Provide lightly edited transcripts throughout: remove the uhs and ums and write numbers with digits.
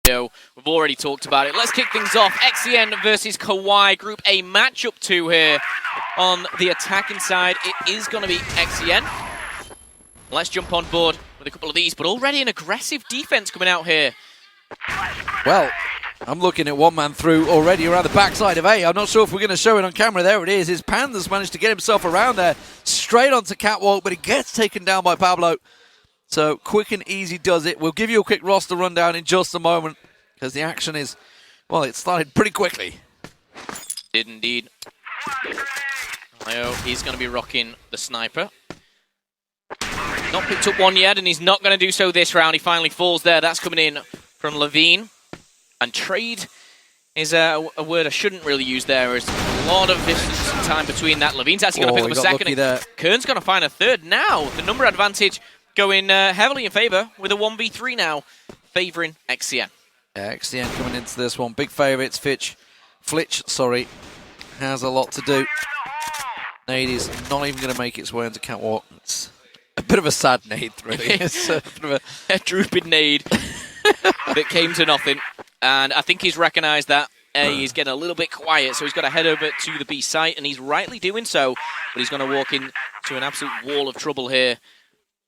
Blackwidow. We've already talked about it. Let's kick things off. XCN versus KOWAI. Group A matchup 2 here on the attacking side. It is going to be XCN. Let's jump on board with a couple of these, but already an aggressive defense coming out here. Well, I'm looking at one man through already around the backside of A. I'm not sure if we're going to show it on camera. There it is. His Panda's managed to get himself around there, straight onto Catwalk, but he gets taken down by Pablo. So quick and easy does it. We'll give you a quick roster rundown in just a moment, because the action is, well, it started pretty quickly. Did indeed. He's going to be rocking the sniper. Not picked up one yet, and he's not going to do so this round. He finally falls there. That's coming in from Levine. And trade is a word I shouldn't really use there. There's a lot of distance and time between that. Levine's actually going to pick up a second. Kern's going to find a third. Now, the number advantage going heavily in favor with a 1v3 now, favoring XCN. Yeah, XCN coming into this one. Big favorites. Flitch, has a lot to do. Nade is not even going to make its way into Catwalk. It's a bit of a sad nade, really. It's a bit of a drooping nade that came to nothing. And I think he's recognised that A is getting a little bit quiet, so he's got to head over to the B site, and he's rightly doing so. But he's going to walk into an absolute wall of trouble here.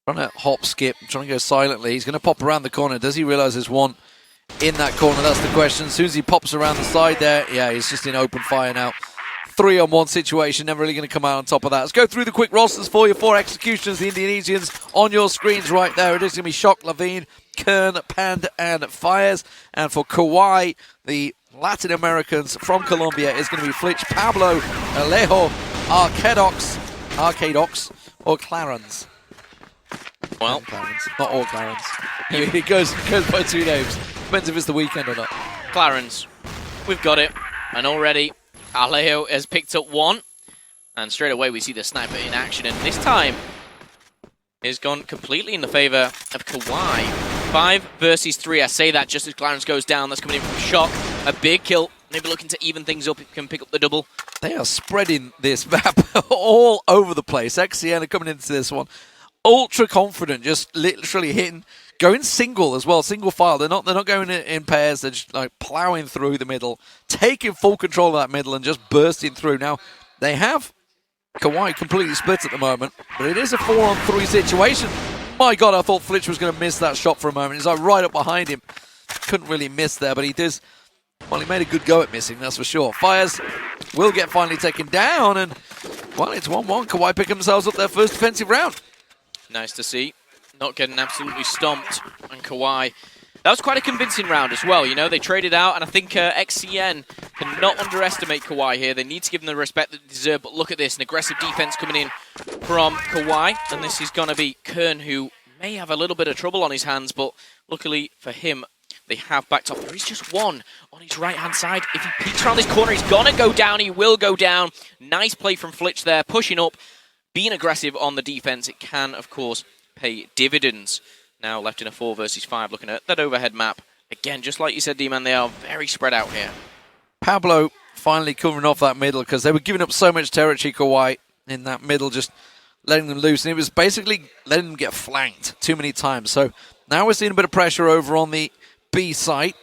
Trying to hop, skip, trying to go silently. He's going to pop around the corner. Does he realise there's one in that corner? That's the question. As soon as he pops around the side there, yeah, he's just in open fire now. 3-on-1 situation, never really going to come out on top of that. Let's go through the quick rosters for you. 4 executions, the Indonesians on your screens right there. It is going to be Shock, Levine, Kern, Panda, and Fires. And for KOWAI, the Latin Americans from Colombia is going to be Flitch, Pablo, Alejo, Arcadox, or Clarence. Well, Clarence, not all Clarence. He goes by 2 names. Depends if it's the weekend or not. Clarence, we've got it. And already, Alejo has picked up one. And straight away, we see the sniper in action. And this time, is gone completely in the favor of KOWAI. 5 versus 3. I say that just as Clarence goes down. That's coming in from Shock. A big kill. Maybe looking to even things up. He can pick up the double. They are spreading this map all over the place. XCN are coming into this one ultra confident, just literally hitting, going single as well, single file. They're not going in pairs. They're just like plowing through the middle, taking full control of that middle and just bursting through. Now they have KOWAI completely split at the moment, but it is a 4-on-3 situation. My God, I thought Flitch was going to miss that shot for a moment. He's like right up behind him. Couldn't really miss there, but he does. Well, he made a good go at missing, that's for sure. Fires will get finally taken down, and well, it's 1-1. KOWAI pick themselves up their first defensive round. Nice to see. Not getting absolutely stomped. And KOWAI, that was quite a convincing round as well. You know, they traded out, and I think XCN cannot underestimate KOWAI here. They need to give them the respect that they deserve. But look at this, an aggressive defense coming in from KOWAI. And this is going to be Kern, who may have a little bit of trouble on his hands. But luckily for him, they have backed off. There is just one on his right-hand side. If he peeks around this corner, he's going to go down. He will go down. Nice play from Flitch there, pushing up. Being aggressive on the defense, it can, of course, pay dividends. Now left in a 4 versus 5, looking at that overhead map. Again, just like you said, D-Man, they are very spread out here. Pablo finally covering off that middle because they were giving up so much territory, KOWAI, in that middle, just letting them loose. And it was basically letting them get flanked too many times. So now we're seeing a bit of pressure over on the B site.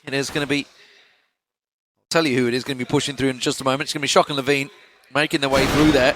It is going to be, I'll tell you who it is going to be pushing through in just a moment. It's going to be Shock and Levine making their way through there.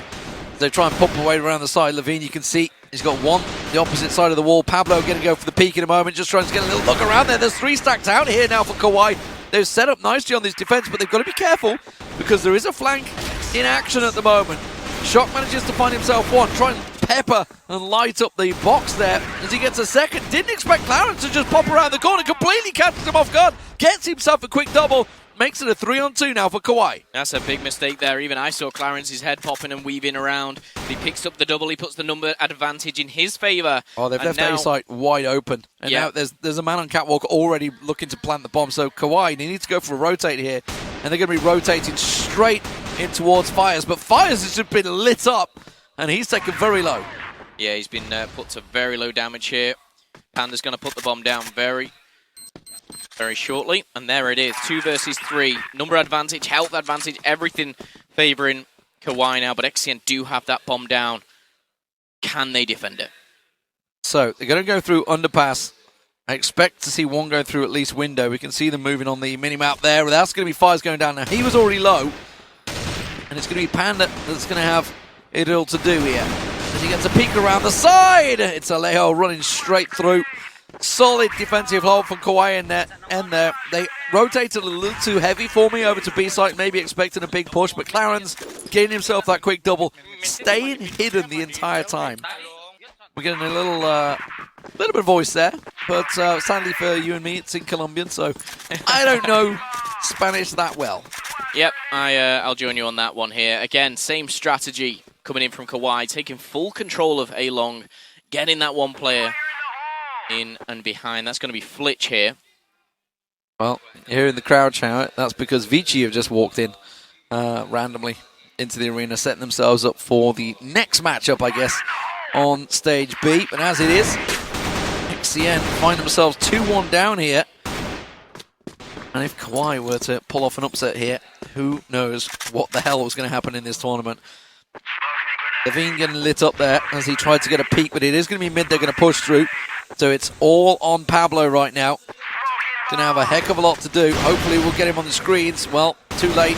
They try and pump away around the side. Levine, you can see, he's got one, the opposite side of the wall. Pablo going to go for the peak in a moment, just trying to get a little look around there. There's 3 stacked out here now for KOWAI. They've set up nicely on this defense, but they've got to be careful because there is a flank in action at the moment. Shock manages to find himself one, try and pepper and light up the box there as he gets a second. Didn't expect Clarence to just pop around the corner, completely catches him off guard, gets himself a quick double. Makes it a 3-on-2 now for KOWAI. That's a big mistake there. Even I saw Clarence's head popping and weaving around. He picks up the double. He puts the number advantage in his favour. Oh, they've left A site wide open. And now there's a man on Catwalk already looking to plant the bomb. So KOWAI, they need to go for a rotate here. And they're going to be rotating straight in towards Fires. But Fires has just been lit up. And he's taken very low. Yeah, he's been put to very low damage here. Panda's going to put the bomb down very shortly, and there it is, 2 versus 3. Number advantage, health advantage, everything favouring KOWAI now, but XCN do have that bomb down. Can they defend it? So they're going to go through underpass I expect to see one go through at least window. We can see them moving on the mini-map there. That's going to be fires going down now. He was already low. And it's going to be Panda that's going to have it all to do here. As he gets a peek around the side. It's Alejo running straight through. Solid defensive hold from KOWWAI in there. They rotated a little too heavy for me over to B site, maybe expecting a big push, but Clarence getting himself that quick double, staying hidden the entire time. We're getting a little bit of voice there, but sadly for you and me, it's in Colombian, so I don't know Spanish that well. Yep, I'll join you on that one here. Again, same strategy coming in from KOWWAI, taking full control of A.Long, getting that one player in and behind. That's going to be Flitch here. Well, here in the crowd shout, that's because Vici have just walked in randomly into the arena, setting themselves up for the next matchup, I guess, on stage B. But as it is, XCN find themselves 2-1 down here. And if KOWWAI were to pull off an upset here, who knows what the hell was going to happen in this tournament. Levine getting lit up there as he tried to get a peek, but it is going to be mid they're going to push through. So it's all on Pablo right now. Going to have a heck of a lot to do. Hopefully we'll get him on the screens. Well, too late.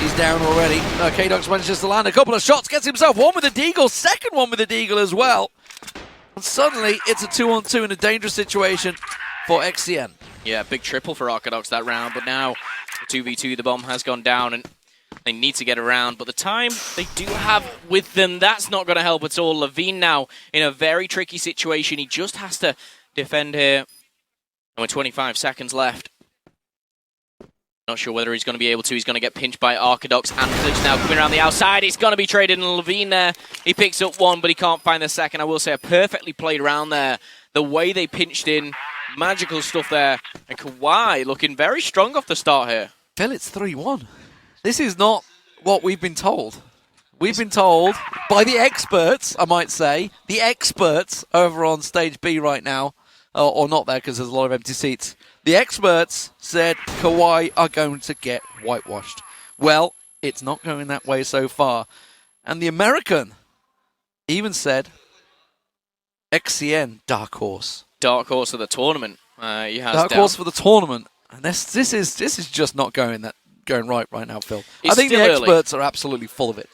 He's down already. KOWWAI manages to land a couple of shots, gets himself one with a deagle, second one with a deagle as well. And suddenly it's a 2-on-2 in a dangerous situation for XCN. Yeah, big triple for Arcadox that round, but now 2v2, the bomb has gone down and they need to get around, but the time they do have with them, that's not going to help at all. Levine now in a very tricky situation. He just has to defend here. And with 25 seconds left, not sure whether he's going to be able to. He's going to get pinched by Arcadox. And Flitch now coming around the outside. He's going to be traded, and Levine there. He picks up one, but he can't find the second. I will say a perfectly played round there. The way they pinched in, magical stuff there. And KOWWAI looking very strong off the start here. Phil, it's 3-1. This is not what we've been told. We've been told by the experts, I might say, the experts over on stage B right now, or not there because there's a lot of empty seats. The experts said KOWWAI are going to get whitewashed. Well, it's not going that way so far. And the American even said XCN, dark horse. Dark horse of the tournament. Dark horse for the tournament. And this is just not going right now, Phil. It's I think the still experts are absolutely full of it.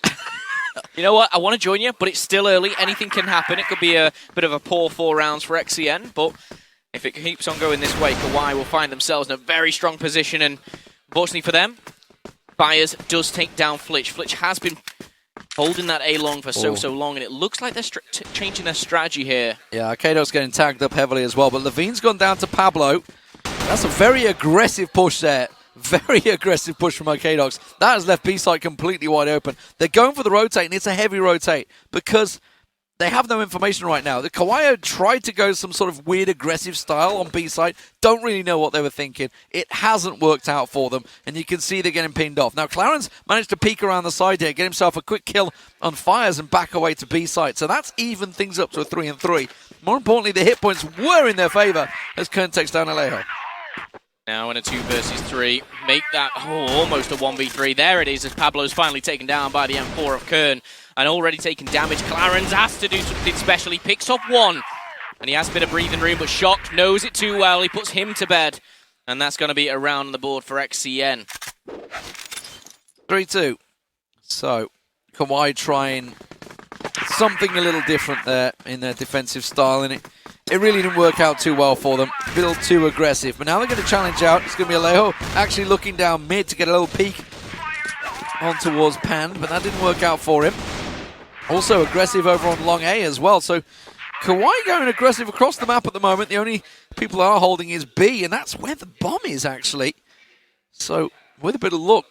You know what? I want to join you, but it's still early. Anything can happen. It could be a bit of a poor 4 rounds for XCN, but if it keeps on going this way, KOWWAI will find themselves in a very strong position, and unfortunately for them, Fires does take down Flitch. Flitch has been holding that A-Long for so long, and it looks like they're changing their strategy here. Yeah, Kado's getting tagged up heavily as well, but Levine's gone down to Pablo. That's a very aggressive push there. Very aggressive push from Arcadox. That has left B-side completely wide open. They're going for the rotate, and it's a heavy rotate because they have no information right now. The KOWWAI tried to go some sort of weird aggressive style on B-side. Don't really know what they were thinking. It hasn't worked out for them, and you can see they're getting pinned off. Now, Clarence managed to peek around the side here, get himself a quick kill on Fires and back away to B-side. So that's evened things up to a 3-3. More importantly, the hit points were in their favor as Kern takes down Alejo. Now in a 2 versus 3, make that almost a 1v3. There it is as Pablo's finally taken down by the M4 of Kern and already taken damage. Clarence has to do something special. He picks up one and he has a bit of breathing room, but Shock knows it too well. He puts him to bed and that's going to be around the board for XCN. 3-2. So KOWWAI trying something a little different there in their defensive style, and it really didn't work out too well for them. A little too aggressive. But now they're going to challenge out. It's going to be Alejo actually looking down mid to get a little peek on towards Pand, but that didn't work out for him. Also aggressive over on long A as well. So KOWWAI going aggressive across the map at the moment. The only people that are holding is B, and that's where the bomb is actually. So with a bit of luck,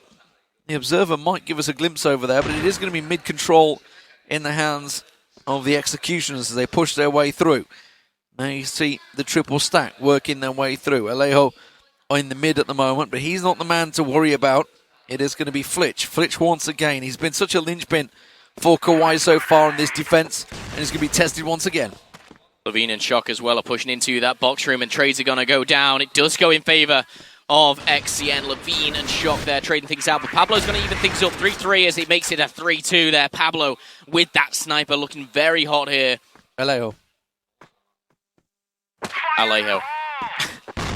the Observer might give us a glimpse over there, but it is going to be mid-control in the hands of the Executioners as they push their way through. Now you see the triple stack working their way through. Alejo in the mid at the moment, but he's not the man to worry about. It is going to be Flitch. Flitch once again. He's been such a linchpin for KOWWAI so far in this defense, and he's going to be tested once again. Levine and Shock as well are pushing into that box room, and trades are going to go down. It does go in favor of XCN. Levine and Shock there trading things out, but Pablo's going to even things up. 3-3 as he makes it a 3-2 there. Pablo with that sniper looking very hot here. Alejo.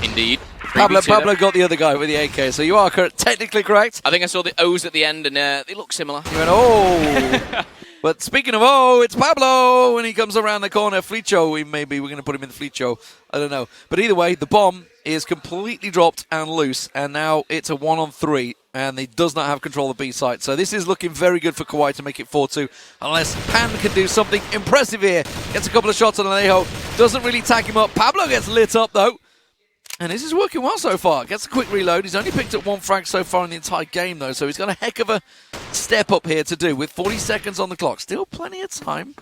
Indeed. Pablo got the other guy with the AK, so you are technically correct. I think I saw the O's at the end, and they look similar. You went, oh! But speaking of it's Pablo when he comes around the corner. Fleecho, maybe we're going to put him in the Fleecho. I don't know. But either way, the bomb is completely dropped and loose, and now it's a 1-on-3, and he does not have control of the B site. So this is looking very good for KOWWAI to make it 4-2, unless Pan can do something impressive here. Gets a couple of shots on Alejo, doesn't really tag him up. Pablo gets lit up, though. And this is working well so far. Gets a quick reload. He's only picked up 1 frag so far in the entire game, though, so he's got a heck of a step up here to do with 40 seconds on the clock. Still plenty of time.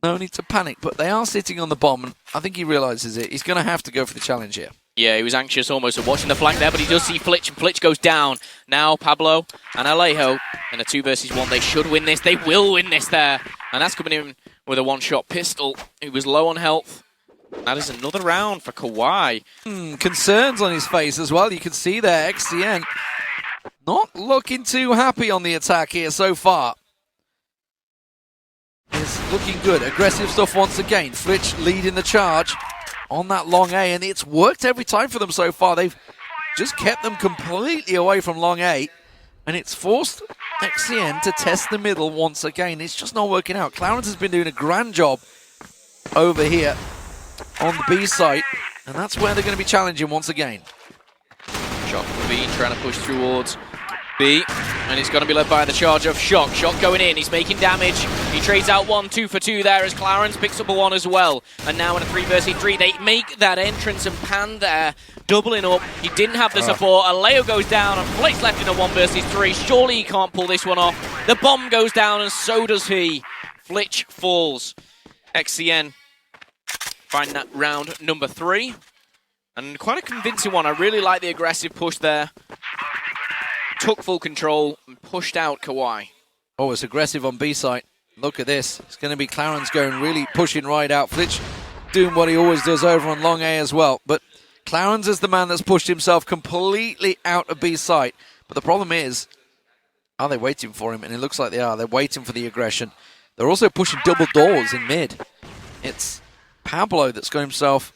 No need to panic, but they are sitting on the bomb, and I think he realizes it. He's going to have to go for the challenge here. Yeah, he was anxious almost at watching the flank there, but he does see Flitch, and Flitch goes down. Now Pablo and Alejo in a 2 versus 1. They should win this. They will win this there. And that's coming in with a 1-shot pistol. He was low on health. That is another round for KOWWAI. Concerns on his face as well. You can see there, XCN not looking too happy on the attack here so far. It's looking good. Aggressive stuff once again. Flitch leading the charge on that long A, and it's worked every time for them so far. They've just kept them completely away from long A, and it's forced XCN to test the middle once again. It's just not working out. Clarence has been doing a grand job over here on the B site, and that's where they're going to be challenging once again. Shock Levine trying to push towards B, and it's going to be led by the charge of Shock. Shock going in, he's making damage. He trades out 1, 2 for 2 there as Clarence picks up a 1 as well. And now in a 3 versus 3, they make that entrance, and Pan there doubling up. He didn't have the support. Alejo goes down, and Flitch left in a 1 versus 3. Surely he can't pull this one off. The bomb goes down, and so does he. Flitch falls. XCN find that round number 3. And quite a convincing one. I really like the aggressive push there. Took full control and pushed out KOWWAI. Oh, it's aggressive on B site. Look at this. It's going to be Clarence going really pushing right out. Flitch doing what he always does over on long A as well. But Clarence is the man that's pushed himself completely out of B site. But the problem is, are they waiting for him? And it looks like they are. They're waiting for the aggression. They're also pushing double doors in mid. It's Pablo that's got himself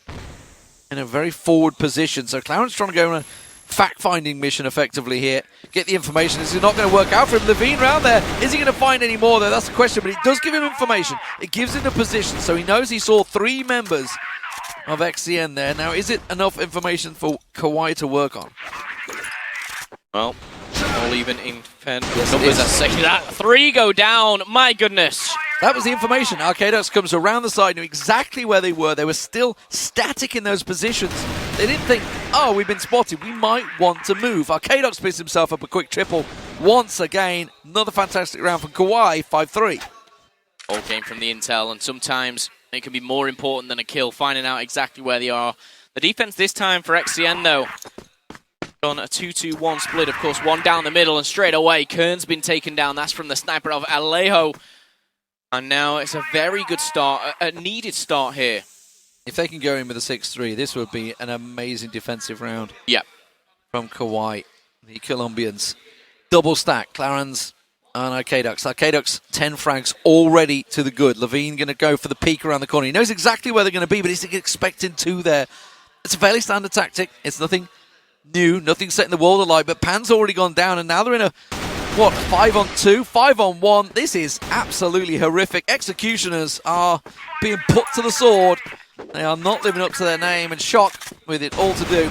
in a very forward position. So Clarence trying to go on a fact-finding mission effectively here. Get the information. This is not going to work out for him. Levine round there. Is he going to find any more, though? That's the question. But it does give him information. It gives him a position. So he knows he saw 3 members of XCN there. Now, is it enough information for KOWWAI to work on? Well, all even in numbers that say that. 3 go down. My goodness. That was the information. RKDux comes around the side, knew exactly where they were. They were still static in those positions. They didn't think, oh, we've been spotted. We might want to move. RKDux picks himself up a quick triple. Once again, another fantastic round for KOWWAI, 5-3. All came from the intel, and sometimes it can be more important than a kill, finding out exactly where they are. The defense this time for XCN, though, on a 2-2-1 split. Of course, 1 down the middle, and straight away, Kern's been taken down. That's from the sniper of Alejo. And now it's a very good start, a needed start here. If they can go in with a 6-3, this would be an amazing defensive round. Yeah. From KOWWAI, the Colombians. Double stack, Clarence and RKDux. RKDux, 10 frags already to the good. Levine going to go for the peek around the corner. He knows exactly where they're going to be, but he's expecting 2 there. It's a fairly standard tactic. It's nothing new, nothing setting the world alight, but Pan's already gone down, and now they're in a 5-on-2, 5-on-1. This is absolutely horrific. Executioners are being put to the sword. They are not living up to their name, and Shock with it all to do.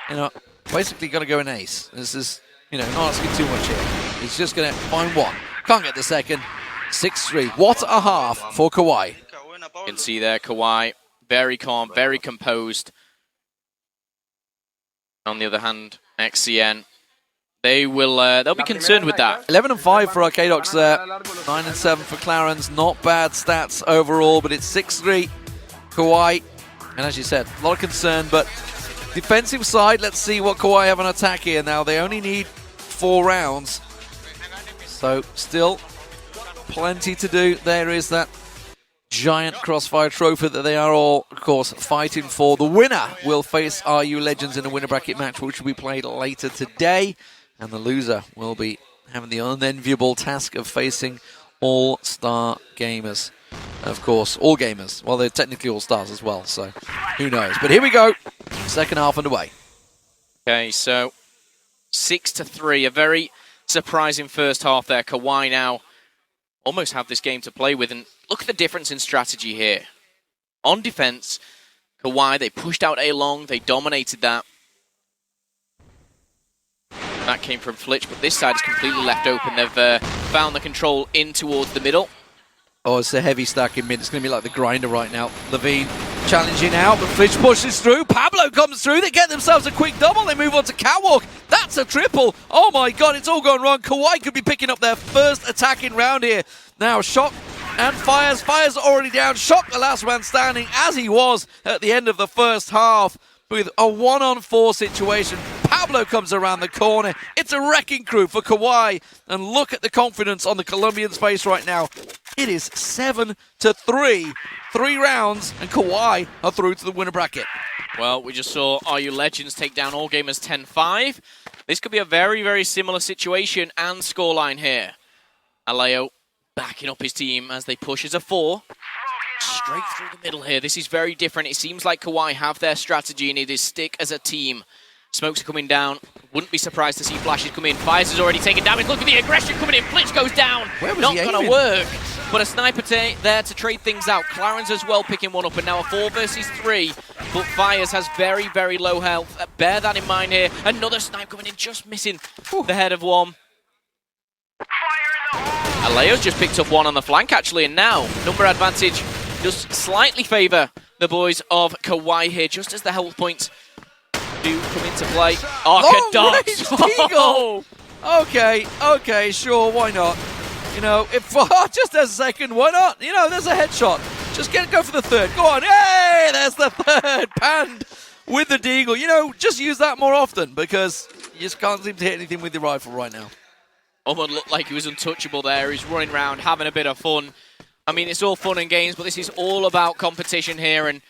You know, basically got to go an ace. This is, not asking too much here. He's just going to find 1. Can't get the second. 6-3. What a half for KOWWAI. You can see there, KOWWAI, very calm, very composed. On the other hand, XCN, they'll be concerned with that. 11-5 for RKDux there. 9-7 for Clarence. Not bad stats overall, but it's 6-3 KOWWAI. And as you said, a lot of concern, but defensive side, let's see what KOWWAI have on attack here now. They only need 4 rounds. So still plenty to do. There is that giant Crossfire trophy that they are all, of course, fighting for. The winner will face RULegends in a winner bracket match, which will be played later today. And the loser will be having the unenviable task of facing all-star gamers. Of course, all gamers. Well, they're technically all-stars as well, so who knows. But here we go. Second half underway. Okay, so 6-3, a very surprising first half there. KOWWAI now almost have this game to play with, and look at the difference in strategy here. On defense, KOWWAI, they pushed out A-Long, they dominated that. That came from Flitch, but this side is completely left open. They've found the control in towards the middle. Oh, it's a heavy stack in mid. It's going to be like the grinder right now. Levine challenging out, but Flitch pushes through. Pablo comes through. They get themselves a quick double. They move on to Catwalk. That's a triple. Oh my god, it's all gone wrong. KOWWAI could be picking up their first attacking round here. Now, Shock and Fires. Fires already down. Shock, the last man standing, as he was at the end of the first half, with a 1-on-4 situation. Pablo comes around the corner. It's a wrecking crew for KOWWAI. And look at the confidence on the Colombian's face right now. It is 7-3. 3 rounds, and KOWWAI are through to the winner bracket. Well, we just saw RULegends take down All Gamers 10-5. This could be a very, very similar situation and scoreline here. Aleo backing up his team as they push as a 4. Straight through the middle here. This is very different. It seems like KOWWAI have their strategy, and it is stick as a team. Smokes are coming down. Wouldn't be surprised to see flashes come in. Fires has already taken damage. Look at the aggression coming in. Flitch goes down. Not going to work. But a sniper there to trade things out. Clarence as well picking one up. And now a 4 versus 3. But Fires has very, very low health. Bear that in mind here. Another snipe coming in. Just missing the head of one. Aleo's just picked up one on the flank, actually. And now, number advantage does slightly favour the boys of KOWWAI here. Just as the health points do come into play. Oh, okay, sure, why not? You know, if just a second, why not? You know, there's a headshot. Just go for the third. Go on, hey, there's the third. Panned with the deagle. You know, just use that more often because you just can't seem to hit anything with your rifle right now. Oman looked like he was untouchable there. He's running around, having a bit of fun. I mean, it's all fun and games, but this is all about competition here, and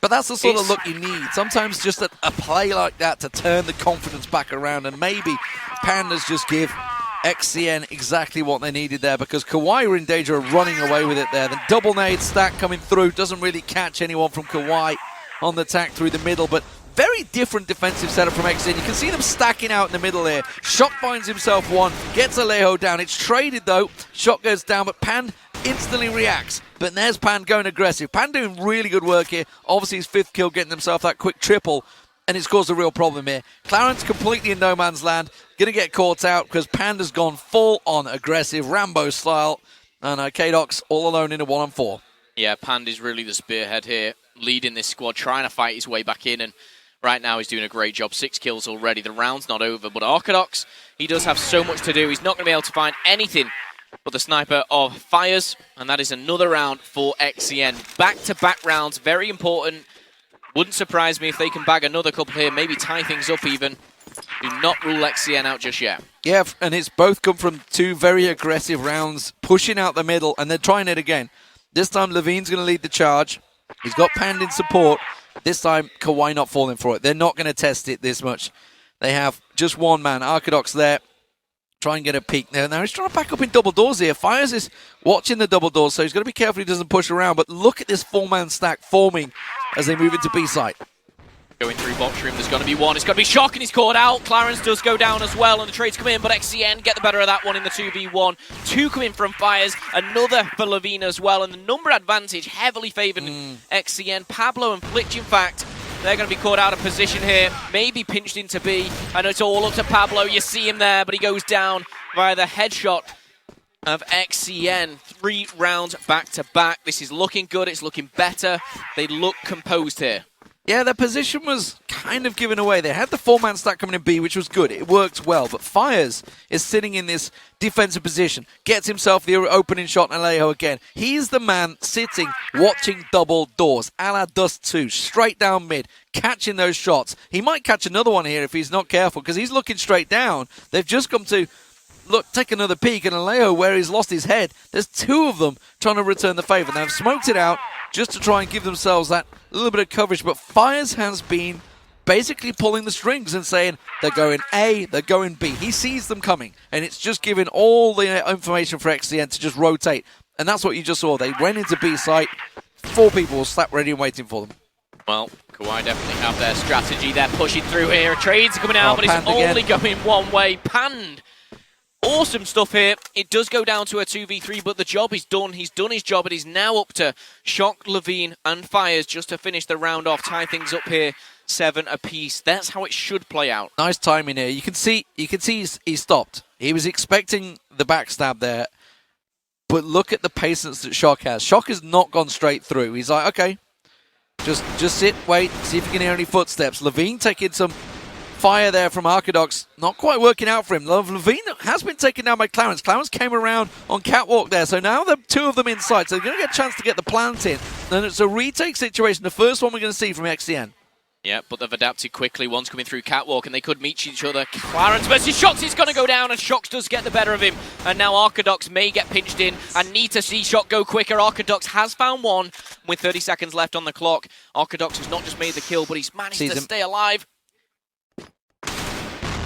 but that's the sort of look you need. Sometimes just a play like that to turn the confidence back around, and maybe Pandas just give XCN exactly what they needed there, because KOWWAI are in danger of running away with it there. The double nade stack coming through doesn't really catch anyone from KOWWAI on the attack through the middle, but very different defensive setup from XCN. You can see them stacking out in the middle here. Shock finds himself one, gets Alejo down. It's traded though. Shock goes down, but Pan instantly reacts. But there's Pan going aggressive. Pan doing really good work here. Obviously his 5th kill, getting himself that quick triple, and it's caused a real problem here. Clarence completely in no man's land. Going to get caught out because Panda's gone full on aggressive, Rambo style. And KOWWAI all alone in a 1-on-4. Yeah, Panda's really the spearhead here, leading this squad, trying to fight his way back in. And right now he's doing a great job. 6 kills already. The round's not over. But KOWWAI, he does have so much to do. He's not going to be able to find anything but the sniper of Fires, and that is another round for XCN. Back-to-back rounds, very important. Wouldn't surprise me if they can bag another couple here, maybe tie things up even. Do not rule XCN out just yet. Yeah, and it's both come from 2 very aggressive rounds, pushing out the middle, and they're trying it again. This time, Levine's going to lead the charge. He's got Pand in support. This time, KOWWAI not falling for it. They're not going to test it this much. They have just one man, KOWWAI there. Try and get a peek there. Now he's trying to back up in double doors here. Fires is watching the double doors, so he's got to be careful he doesn't push around. But look at this 4-man stack forming as they move into B site. Going through box room, there's going to be one. It's going to be Shock, and he's caught out. Clarence does go down as well, and the trades come in, but XCN get the better of that one in the 2v1. 2 come in from Fires, another for Levine as well, and the number advantage heavily favoured XCN. Pablo and Flitch, in fact, they're going to be caught out of position here, maybe pinched into B. I know it's all up to Pablo. You see him there, but he goes down via the headshot of XCN. 3 rounds back-to-back. This is looking good. It's looking better. They look composed here. Yeah, their position was kind of given away. They had the 4-man stack coming in B, which was good. It worked well. But Fires is sitting in this defensive position. Gets himself the opening shot on Alejo again. He's the man sitting, watching double doors. A la Dust 2, straight down mid, catching those shots. He might catch another one here if he's not careful, because he's looking straight down. They've just come to take another peek, and Alejo, where he's lost his head, there's 2 of them trying to return the favour. They've smoked it out just to try and give themselves that little bit of coverage, but Fires has been basically pulling the strings and saying they're going A, they're going B. He sees them coming, and it's just giving all the information for XCN to just rotate, and that's what you just saw. They went into B site, 4 people were slapped ready and waiting for them. Well, KOWWAI definitely have their strategy. They're pushing through here. Trades are coming out, but it's only going one way. Panned. Awesome stuff here. It does go down to a 2v3, but the job is done. He's done his job, and he's now up to Shock, Levine, and Fires just to finish the round off. Tie things up here, 7 apiece. That's how it should play out. Nice timing here. You can see he stopped. He was expecting the backstab there, but look at the patience that Shock has. Shock has not gone straight through. He's like, okay, just sit, wait, see if you can hear any footsteps. Levine taking some fire there from Arcadox, not quite working out for him. Levine has been taken down by Clarence. Clarence came around on Catwalk there, so now the two of them inside, so they're going to get a chance to get the plant in. Then it's a retake situation, the first one we're going to see from XCN. Yeah, but they've adapted quickly. One's coming through Catwalk, and they could meet each other. Clarence versus Shox is going to go down, and Shox does get the better of him. And now Arcadox may get pinched in. I need to see Shock go quicker. Arcadox has found one with 30 seconds left on the clock. Arcadox has not just made the kill, but he's managed to stay alive.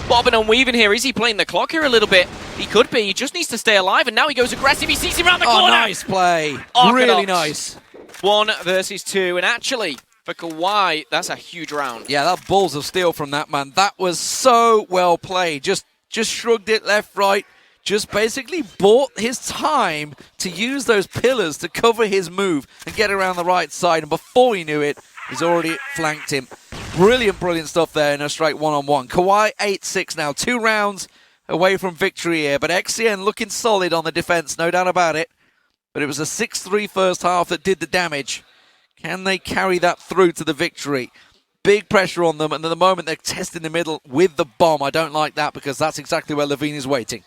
Bobbing and weaving here. Is he playing the clock here a little bit? He could be. He just needs to stay alive, and now he goes aggressive. He sees him around the corner. Oh, nice play. Arcadox. Really nice. 1 versus 2, and actually, for KOWWAI, that's a huge round. Yeah, that balls of steel from that man. That was so well played. Just shrugged it left, right. Just basically bought his time to use those pillars to cover his move and get around the right side. And before he knew it, he's already flanked him. Brilliant stuff there in a straight one-on-one. KOWWAI 8-6 now. 2 rounds away from victory here. But XCN looking solid on the defense, no doubt about it. But it was a 6-3 first half that did the damage. Can they carry that through to the victory? Big pressure on them, and at the moment they're testing the middle with the bomb. I don't like that because that's exactly where Levine is waiting.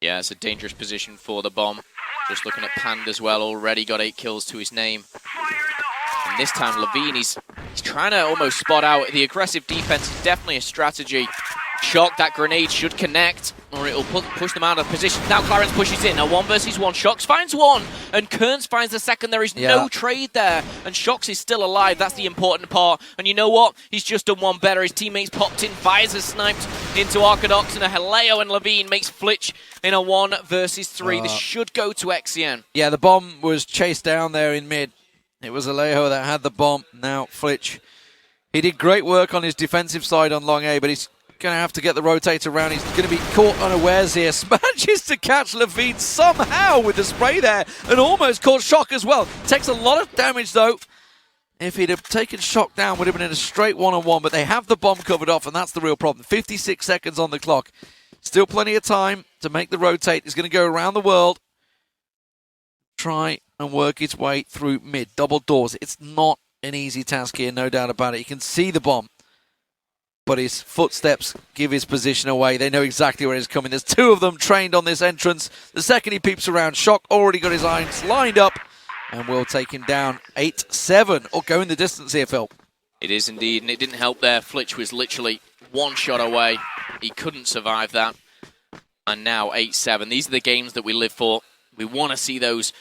Yeah, it's a dangerous position for the bomb. Just looking at Pand as well, already got 8 kills to his name. And this time Levine, he's trying to almost spot out. The aggressive defense is definitely a strategy. Shock, that grenade should connect, or it'll push them out of position. Now Clarence pushes in, a 1 versus 1. Shox finds one, and Kearns finds the second. There is no trade there, and Shox is still alive. That's the important part. And you know what? He's just done one better. His teammates popped in. Fires has sniped into Arcadox, and a Haleo and Levine makes Flitch in a 1 versus 3. This should go to XCN. Yeah, the bomb was chased down there in mid. It was Alejo that had the bomb. Now Flitch. He did great work on his defensive side on long A, but he's going to have to get the rotator around. He's going to be caught unawares here. Manages to catch Levine somehow with the spray there, and almost caught Shock as well. Takes a lot of damage though. If he'd have taken Shock down, would have been in a straight one-on-one, but they have the bomb covered off, and that's the real problem. 56 seconds on the clock. Still plenty of time to make the rotate. He's going to go around the world. Try and work its way through mid. Double doors. It's not an easy task here, no doubt about it. You can see the bomb, but his footsteps give his position away. They know exactly where he's coming. There's 2 of them trained on this entrance. The second he peeps around, Shock already got his eyes lined up, and will take him down 8-7. Or go in the distance here, Phil. It is indeed, and it didn't help there. Flitch was literally 1 shot away. He couldn't survive that. And now 8-7. These are the games that we live for. We want to see those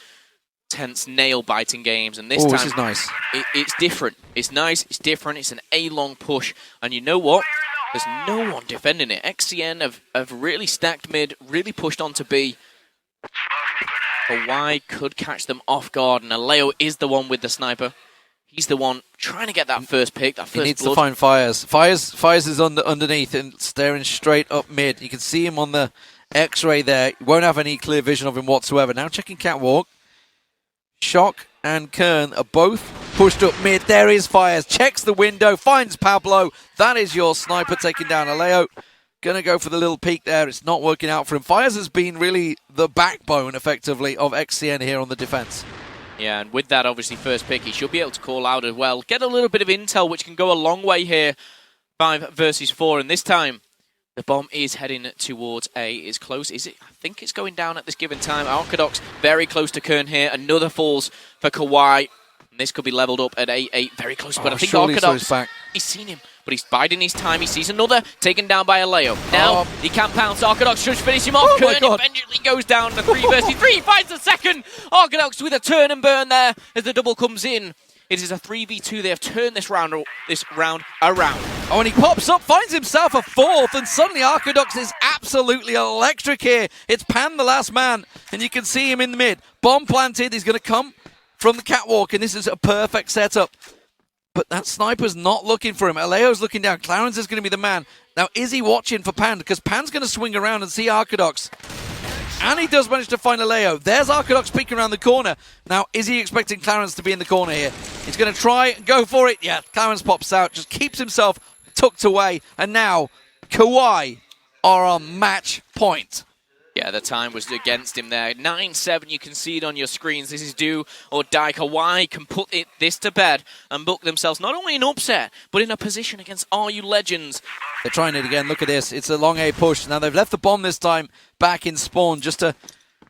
tense, nail-biting games, and this time, this is nice. It's different. It's nice, it's different, it's an A-long push, and you know what? There's no one defending it. XCN have really stacked mid, really pushed on to B. KOWWAI could catch them off guard, and Aleo is the one with the sniper. He's the one trying to get that first pick, that first blood. He needs to find Fires. Fires is underneath and staring straight up mid. You can see him on the X-ray there. You won't have any clear vision of him whatsoever. Now checking Catwalk. Shock and Kern are both pushed up mid. There is Fires. Checks the window. Finds Pablo. That is your sniper taking down Aleo. Going to go for the little peek there. It's not working out for him. Fires has been really the backbone, effectively, of XCN here on the defense. Yeah, and with that, obviously, first pick, he should be able to call out as well. Get a little bit of intel, which can go a long way here. 5 versus 4, and this time, the bomb is heading towards A. Is close. Is it? I think it's going down at this given time. Arcadox very close to Kern here. Another falls for KOWWAI. And this could be leveled up at 8-8. Very close. But I think Arcadox, he's seen him. But he's biding his time. He sees another taken down by Aleo. Now he can't pounce. Arcadox should finish him off. Kern eventually goes down to 3 versus 3. Finds the second. Arcadox with a turn and burn there as the double comes in. It is a 3v2. They have turned this round around. Oh, and he pops up, finds himself a 4th, and suddenly Arcadox is absolutely electric here. It's Pan, the last man, and you can see him in the mid. Bomb planted. He's going to come from the catwalk, and this is a perfect setup. But that sniper's not looking for him. Aleo's looking down. Clarence is going to be the man. Now, is he watching for Pan? Because Pan's going to swing around and see Arcadox. And he does manage to find Aleo. There's Arcadox peeking around the corner. Now, is he expecting Clarence to be in the corner here? He's going to try and go for it. Yeah, Clarence pops out, just keeps himself tucked away. And now, KOWWAI are on match point. Yeah, the time was against him there. 9-7, you can see it on your screens. This is do or die. KOWWAI can put this to bed and book themselves not only an upset, but in a position against RULegends. They're trying it again. Look at this. It's a long A push. Now, they've left the bomb this time back in spawn just to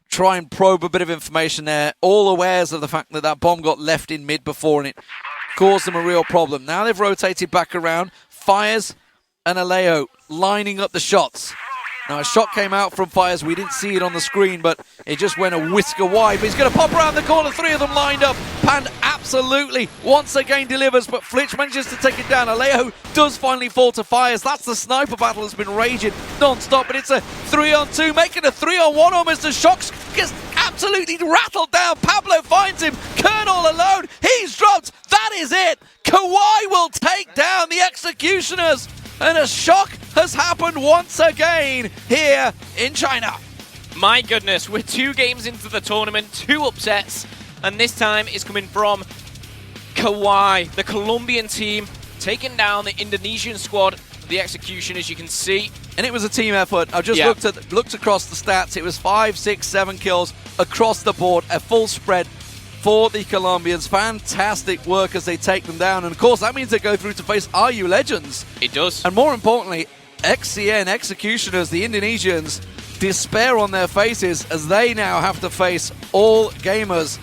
try and probe a bit of information there. All awares of the fact that that bomb got left in mid before and it caused them a real problem. Now they've rotated back around. Fires and Aleo lining up the shots. Now, a shot came out from Fires. We didn't see it on the screen, but it just went a whisker wide. But he's going to pop around the corner. 3 of them lined up. Pan absolutely once again delivers, but Flitch manages to take it down. Alejo does finally fall to Fires. That's the sniper battle that's been raging non-stop, but it's a 3-on-2, making a 3-on-1 almost as Shocks gets absolutely rattled down. Pablo finds him. Colonel alone. He's dropped. That is it. KOWWAI will take down the Executioners. And a shock has happened once again here in China. My goodness, we're 2 games into the tournament, 2 upsets, and this time it's coming from KOWWAI, the Colombian team, taking down the Indonesian squad, the Execution, as you can see. And it was a team effort. I've just looked across the stats. It was 5, 6, 7 kills across the board, a full spread for the Colombians. Fantastic work as they take them down. And of course, that means they go through to face RULegends. It does. And more importantly, XCN, Executioners, the Indonesians, despair on their faces as they now have to face all gamers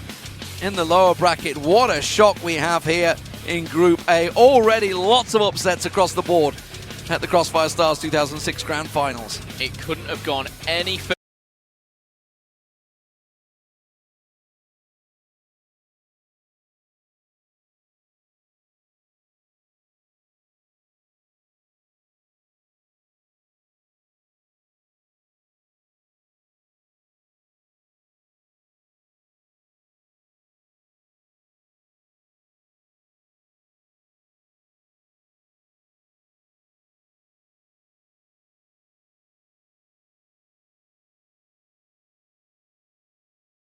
in the lower bracket. What a shock we have here in Group A. Already lots of upsets across the board at the Crossfire Stars 2006 Grand Finals. It couldn't have gone any further.